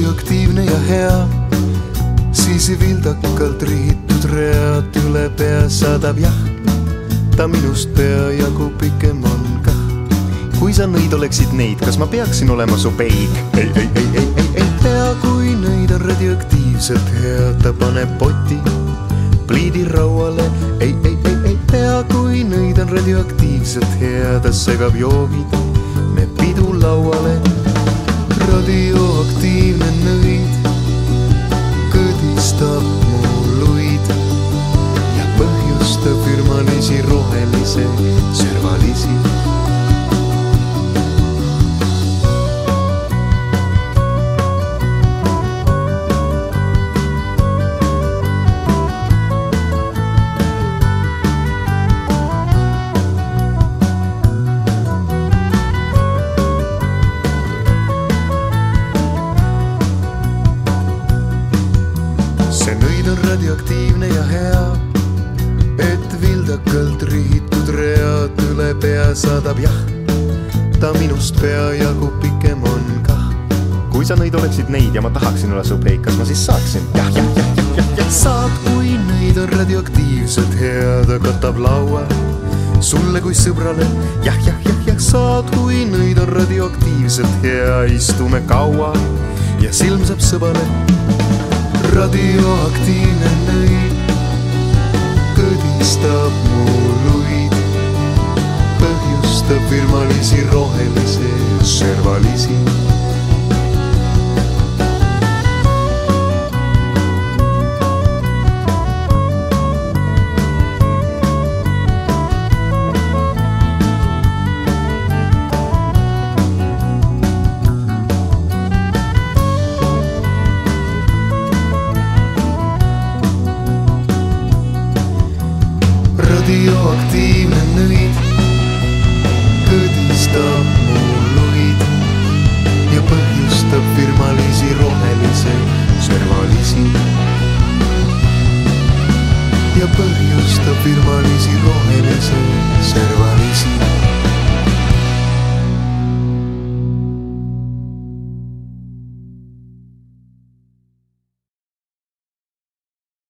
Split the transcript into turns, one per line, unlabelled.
radioaktiivne ja hea, siis vildakalt rihitud read üle pea saadab jah, ta minust peajagu pikem on kah.
Kui sa nõid oleksid neid, kas ma peaksin olema su peig?
Ei pea, kui nõid on radioaktiivselt hea, ta paneb poti pliidi rauale. Ei pea, kui nõid on radioaktiivselt hea, ta segab joogid me pidu lauale. Radioaktiivne nõid kõdistab mu luid ja põhjustab firmalisi rohelise servalisi. See nõid on radioaktiivne ja hea, et vildakalt rihitud read üle pea saadab jah, ta minust peajagu pikem on kah.
Kui sa nõid oleksid neid ja ma tahaksin olla su peig, kas ma siis saaksin? Jah.
Saad, kui nõid on radioaktiivselt hea, ta katab laua sulle kui sõbrale. Jah. Saad, kui nõid on radioaktiivselt hea, istume kaua ja silm saab sõbale. Radioaktiivne nõid kõdistab mu luid, põhjustab firmalisi rohelise servalisi. Radioaktiivne nõid kõdistab mu luid ja põhjustab firmalisi rohelise servalisi. Ja põhjustab firmalisi rohelise